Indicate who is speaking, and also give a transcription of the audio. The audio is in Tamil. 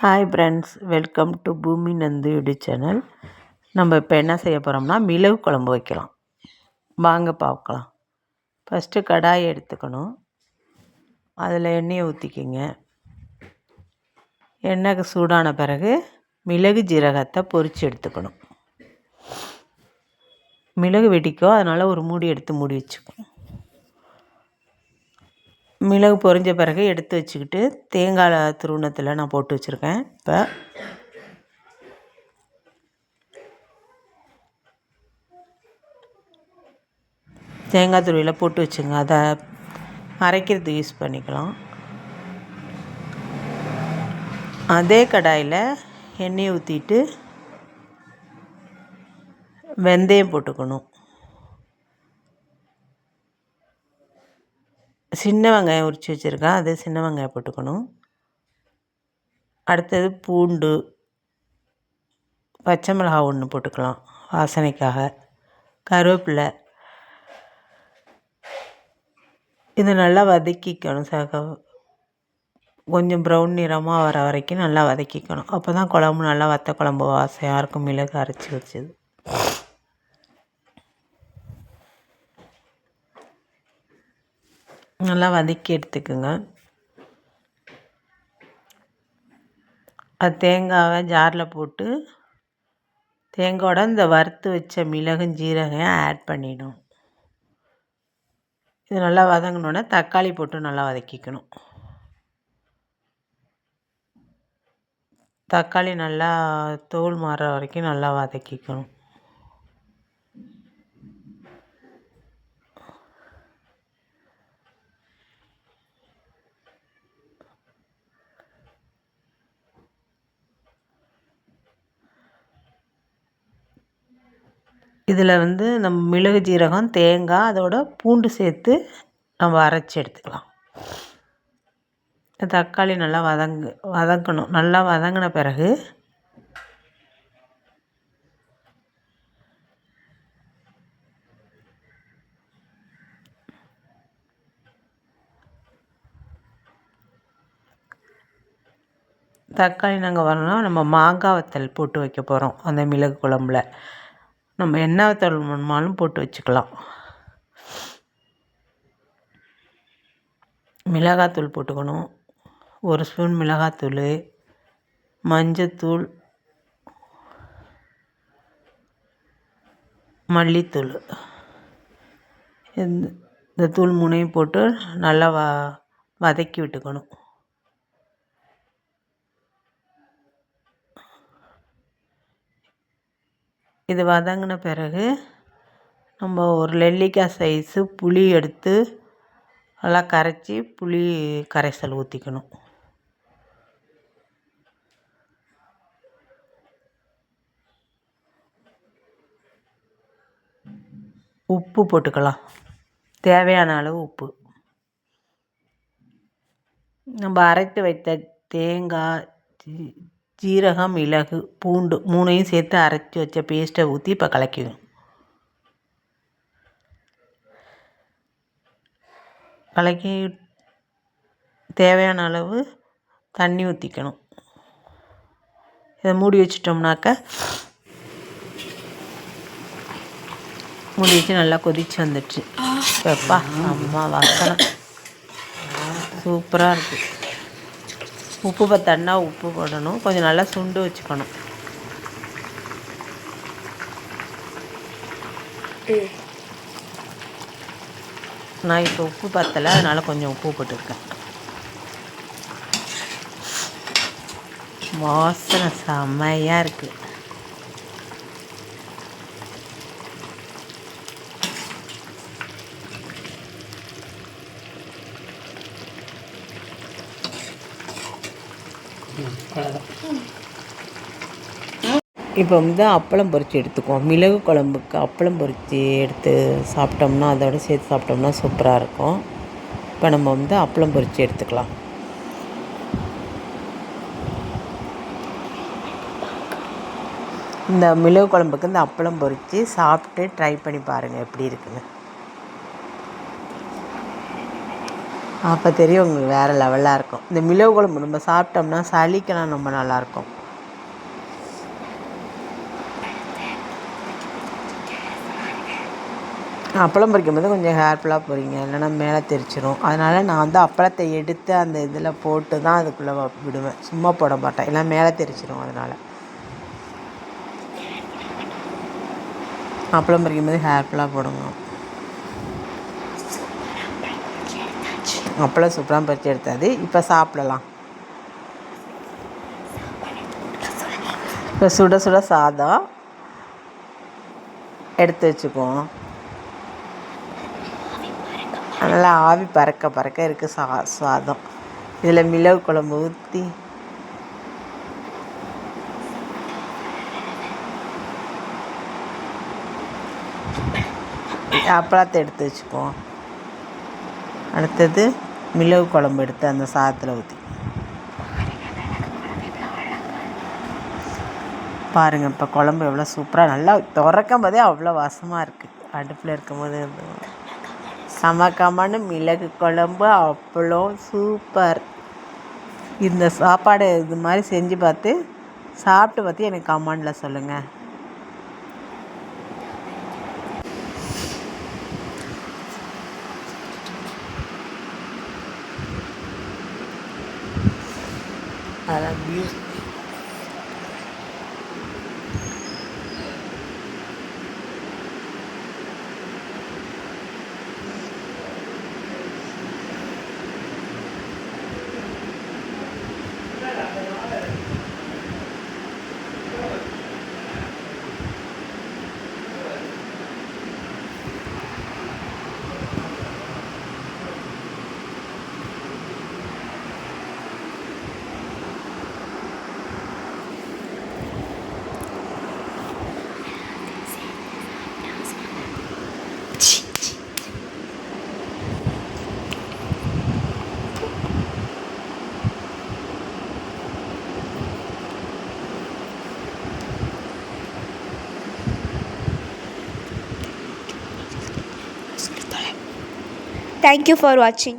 Speaker 1: ஹாய் ஃப்ரெண்ட்ஸ், வெல்கம் டு பூமி நந்து யூடியூப் சேனல். நம்ம இப்போ என்ன செய்ய போகிறோம்னா மிளகு குழம்பு வைக்கலாம். வாங்க பார்க்கலாம். ஃபஸ்ட்டு கடாயை எடுத்துக்கணும். அதில் எண்ணெயை ஊற்றிக்கிங்க. எண்ணெய்க்கு சூடான பிறகு மிளகு ஜீரகத்தை பொரித்து எடுத்துக்கணும். மிளகு வெடிக்கும், அதனால் ஒரு மூடி எடுத்து மூடி வச்சுக்கணும். மிளகு பொரிஞ்ச பிறகு எடுத்து வச்சுக்கிட்டு தேங்காய் துருவனத்தில் நான் போட்டு வச்சுருக்கேன். இப்போ தேங்காய் துருவியில் போட்டு வச்சுங்க. அதை அரைக்கிறது யூஸ் பண்ணிக்கலாம். அதே கடாயில் எண்ணெயை ஊற்றிட்டு வெந்தயம் போட்டுக்கணும். சின்ன வெங்காயம் உரித்து வச்சுருக்கேன், அது சின்ன வெங்காயம் போட்டுக்கணும். அடுத்தது பூண்டு, பச்சை மிளகாய் ஒன்று போட்டுக்கலாம் வாசனைக்காக, கருவேப்பிலை. இது நல்லா வதக்கிக்கணும். கொஞ்சம் ப்ரௌன் நிறமாக வர வரைக்கும் நல்லா வதக்கிக்கணும். அப்போ தான் குழம்பு நல்லா வத்த குழம்பு வாசனையாக இருக்கும். மிளகு அரைச்சி வச்சது நல்லா வதக்கி எடுத்துக்குங்க. அது தேங்காவை ஜாரில் போட்டு தேங்காயோட இந்த வறுத்து வச்ச மிளகும் ஜீரகம் ஆட் பண்ணிடணும். இது நல்லா வதங்கினோடனே தக்காளி போட்டு நல்லா வதக்கிக்கணும். தக்காளி நல்லா தோல் மாறுற வரைக்கும் நல்லா வதக்கிக்கணும். இதில் நம்ம மிளகு ஜீரகம் தேங்காய் அதோட பூண்டு சேர்த்து நம்ம அரைச்சி எடுத்துக்கலாம். தக்காளி நல்லா வதங்கணும். நல்லா வதங்கின பிறகு தக்காளி நாங்கள் வரணும். நம்ம மாங்காய் வத்தல் போட்டு வைக்க போகிறோம். அந்த மிளகு குழம்புல நம்ம என்ன வத்தல் வேணுமாலும் போட்டு வச்சுக்கலாம். மிளகாத்தூள் போட்டுக்கணும். 1 ஸ்பூன் மிளகாத்தூள், மஞ்சத்தூள், மல்லித்தூள். இந்த தூள் 3ஐயும் போட்டு நல்லா வதக்கி விட்டுக்கணும். இது வதங்கின பிறகு நம்ம ஒரு நெல்லிக்காய் சைஸு புளி எடுத்து நல்லா கரைச்சி புளி கரைசல் ஊற்றிக்கணும். உப்பு போட்டுக்கலாம், தேவையான அளவு உப்பு. நம்ம அரைத்து வைத்த தேங்காய், ஜீரகம், மிளகு, பூண்டு 3ஐயும் சேர்த்து அரைச்சி வச்ச பேஸ்ட்டை ஊற்றி இப்போ கலக்கிக்கணும். கலக்கி தேவையான அளவு தண்ணி ஊற்றிக்கணும். இதை மூடி வச்சிட்டோம்னாக்க மூடி வச்சு நல்லா கொதித்து வந்துடுச்சு. எப்பா அம்மா வாசனை சூப்பராக இருக்குது. உப்பு பத்தன்னா உப்பு போடணும். கொஞ்சம் நல்லா சுண்டு வச்சுக்கணும். நான் இப்போ உப்பு பத்தலை, அதனால் கொஞ்சம் உப்பு போட்டுருக்கேன். வாசனை செம்மையாக இருக்குது. இப்போ அப்பளம் பொரித்து எடுத்துக்குவோம். மிளகு குழம்புக்கு அப்பளம் பொரித்து எடுத்து சாப்பிட்டோம்னா, அதோடு சேர்த்து சாப்பிட்டோம்னா சூப்பராக இருக்கும். இப்போ நம்ம அப்பளம் பொரித்து எடுத்துக்கலாம். இந்த மிளகு குழம்புக்கு இந்த அப்பளம் பொரித்து சாப்பிட்டு ட்ரை பண்ணி பாருங்கள் எப்படி இருக்குன்னு. அப்போ தெரியும் உங்களுக்கு வேறு லெவலாக இருக்கும். இந்த மிளகு குழம்பு நம்ம சாப்பிட்டோம்னா சளிக்கெல்லாம் ரொம்ப நல்லாயிருக்கும். அப்பளம் பொரிக்கும்போது கொஞ்சம் கேர்ஃபுல்லாக பொரிங்க, இல்லைன்னா மேலே தெரிச்சிடும். அதனால் நான் வந்து அப்பளத்தை எடுத்து அந்த இதில் போட்டு தான் அதுக்குள்ளே விடுவேன், சும்மா போட மாட்டேன், இல்லை மேலே தெரிச்சிடும். அதனால் அப்பளம் பொரிக்கும்போது கேர்ஃபுல்லாக போடுங்க. அப்பளம் சூப்பராக பொரிச்சு எடுத்தாது. இப்போ சாப்பிடலாம். இப்போ சுட சுட சாதம் எடுத்து வச்சுக்குவோம். நல்லா ஆவி பறக்க பறக்க இருக்குது சாதம். இதில் மிளகு குழம்பு ஊற்றி அப்பளத்தை எடுத்து வச்சுக்குவோம். அடுத்தது மிளகு குழம்பு எடுத்து அந்த சாதத்தில் ஊற்றி பாருங்கள். இப்போ குழம்பு எவ்வளோ சூப்பராக நல்லா திறக்கும் போதே அவ்வளோ வாசமாக இருக்குது. அடுப்பில் இருக்கும்போது சமக்கமான மிளகு குழம்பு அவ்வளோ சூப்பர். இந்த சாப்பாடு இது மாதிரி செஞ்சு பார்த்து சாப்பிட்டு பார்த்து எனக்கு கமெண்டில் சொல்லுங்கள். அதான்
Speaker 2: Thank you for watching.